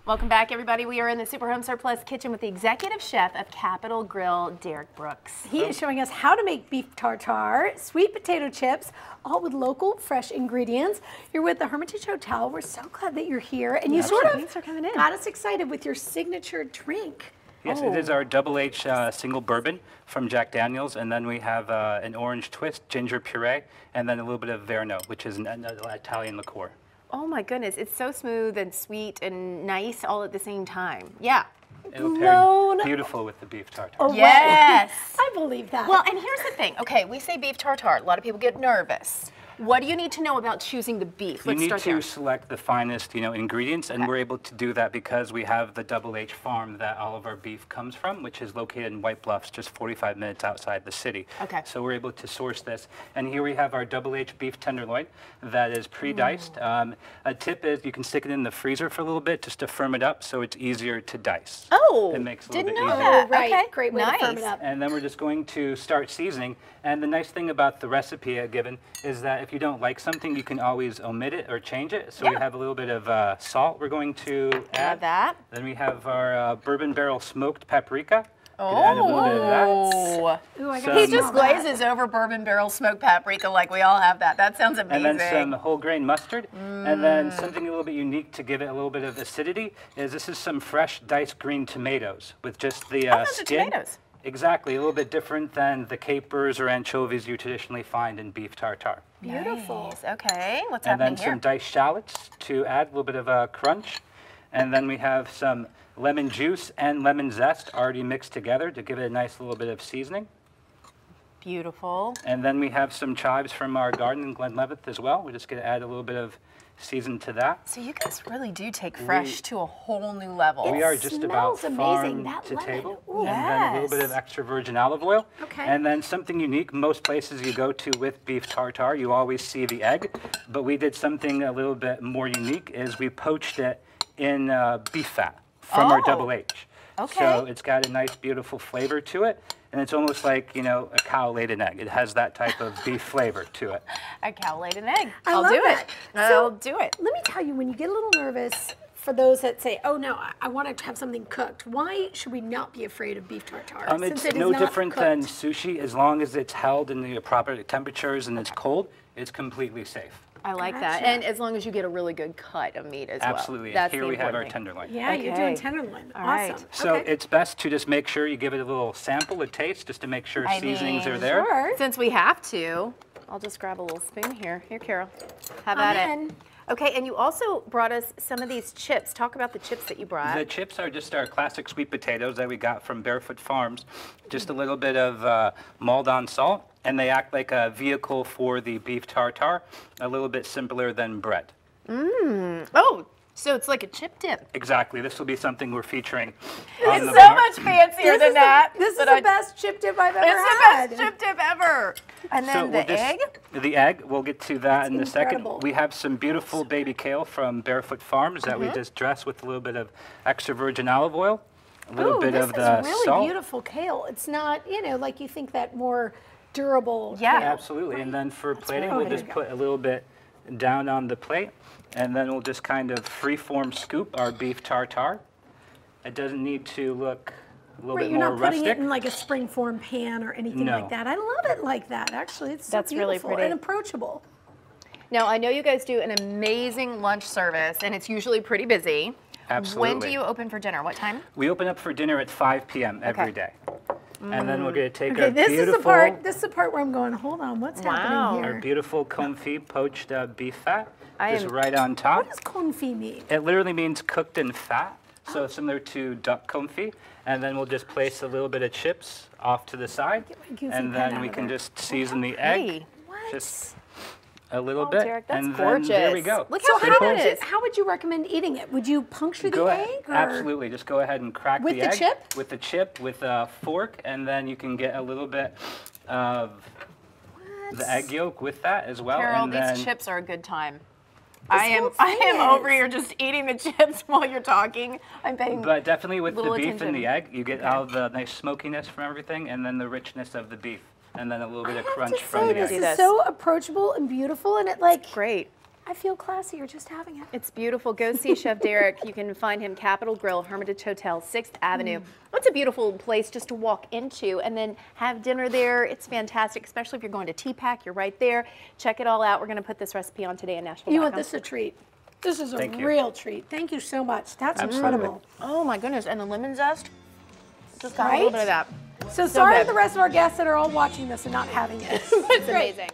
Welcome back, everybody. We are in the Super Home Surplus kitchen with the executive chef of Capitol Grille, Derek Brooks. He is showing us how to make beef tartare, sweet potato chips, all with local, fresh ingredients. You're with the Hermitage Hotel. We're so glad that you're here. And you sort of got us excited with your signature drink. Yes, it is our Double H single bourbon from Jack Daniels, and then we have an orange twist, ginger puree, and then a little bit of Verno, which is an Italian liqueur. Oh my goodness, it's so smooth and sweet and nice all at the same time. Yeah. It'll pair beautiful with the beef tartare. Oh, yes. I believe that. Well, and here's the thing. Okay, we say beef tartare. A lot of people get nervous. What do you need to know about choosing the beef? You need to select the finest, ingredients, and we're able to do that because we have the Double H farm that all of our beef comes from, which is located in White Bluffs, just 45 minutes outside the city. Okay. So we're able to source this. And here we have our Double H beef tenderloin that is pre-diced. A tip is you can stick it in the freezer for a little bit just to firm it up so it's easier to dice. Oh, it makes it a little bit didn't know easier. that. Right, Okay. great way to firm it up. And then we're just going to start seasoning. And the nice thing about the recipe I've given is that if you don't like something, you can always omit it or change it. So we have a little bit of salt we're going to add. Love that. Then we have our bourbon barrel smoked paprika. Oh, add a little bit of that. Ooh, I He just glazes over bourbon barrel smoked paprika like we all have that. That sounds amazing. And then some whole grain mustard. And then something a little bit unique to give it a little bit of acidity is this is some fresh diced green tomatoes with just the skin. Tomatoes. Exactly, a little bit different than the capers or anchovies you traditionally find in beef tartare. Beautiful. Nice. Okay, what's And happening then some diced shallots to add a little bit of a crunch. And then we have some lemon juice and lemon zest already mixed together to give it a nice little bit of seasoning. Beautiful. And then we have some chives from our garden in Glenlevitt as well. We're just going to add a little bit of season to that. So you guys really do take fresh to a whole new level. We are just about farm that to lemon. table. Ooh, and then a little bit of extra virgin olive oil. Okay. And then something unique, most places you go to with beef tartare, you always see the egg. But we did something a little bit more unique, is we poached it in beef fat from our Double H. Okay. So it's got a nice, beautiful flavor to it. And it's almost like, a cow laid an egg. It has that type of beef flavor to it. A cow laid an egg. I love do that. it. I'll do it. Let me tell you, when you get a little nervous, for those that say, oh no, I want to have something cooked, why should we not be afraid of beef tartare? It's it is no not different cooked? than sushi. As long as it's held in the proper temperatures and it's cold, it's completely safe. I like that. And as long as you get a really good cut of meat as well. Absolutely. That's Here the we have our important tenderloin. Yeah, you're doing Okay. tenderloin. All right. Awesome. So Okay. it's best to just make sure you give it a little sample, a taste, just to make sure seasonings are there. Sure. Since we have to, I'll just grab a little spoon here. Here, Carol. Have at Amen. it. Okay, and you also brought us some of these chips. Talk about the chips that you brought. The chips are just our classic sweet potatoes that we got from Barefoot Farms. Just a little bit of Maldon salt, and they act like a vehicle for the beef tartare, a little bit simpler than bread. Oh, so it's like a chip dip. Exactly. This will be something we're featuring on It's the so bar. much fancier than that. This is but the best chip dip I've ever It's had. the best chip dip ever. And then the egg? The egg, we'll get to that in a incredible. second. We have some beautiful baby kale from Barefoot Farms that we just dressed with a little bit of extra virgin olive oil, a little bit of the this is really salt. beautiful kale. It's not, like you think that more durable Yeah. kale. Absolutely. And then for plating, really we'll just good. put a little bit down on the plate, and then we'll just kind of freeform scoop our beef tartare. It doesn't need to look a little Right, bit you're more not putting rustic. it in like a springform pan or anything No. like that. I love it like that, actually. It's so That's really beautiful pretty. and approachable. Now, I know you guys do an amazing lunch service, and it's usually pretty busy. Absolutely. When do you open for dinner? What time? We open up for dinner at 5 p.m. every day. And then we're going to take Okay, our this beautiful... is the part where I'm going, hold on, what's Wow. happening Our here? beautiful confit poached beef fat, I just am- right on top. What does confit mean? It literally means cooked in fat, so similar to duck confit. And then we'll just place a little bit of chips off to the side, Get my goofy and pen then out we of can there. just season the Hey, egg, What? just a little Oh, bit, Derek, that's and gorgeous. then there we go. Look So how how good would, it you, is. how would you recommend eating it? Would you puncture the Go egg? ahead. Or? Absolutely. Just go ahead and crack With the the egg. chip? With the chip, with a fork, and then you can get a little bit of the egg yolk with that as well. Carol, and then these chips are a good time. I whole am thing over is- here just eating the chips while you're talking. I'm paying But definitely with the little beef attention. and the egg, you get all the nice smokiness from everything, and then the richness of the beef, and then a little bit of crunch from the this egg. this. is so approachable and beautiful, and it like great. I feel classier just having it. It's beautiful. Go see Chef Derek. You can find him Capitol Grille, Hermitage Hotel, 6th Avenue. It's a beautiful place just to walk into and then have dinner there. It's fantastic, especially if you're going to TPAC. You're right there. Check it all out. We're going to put this recipe on today in Nashville. You want this a treat. This is a real treat. Thank you so much. That's incredible. Oh my goodness. And the lemon zest. Just got a little bit of that. So sorry to the rest of our guests that are all watching this and not having it. It's amazing.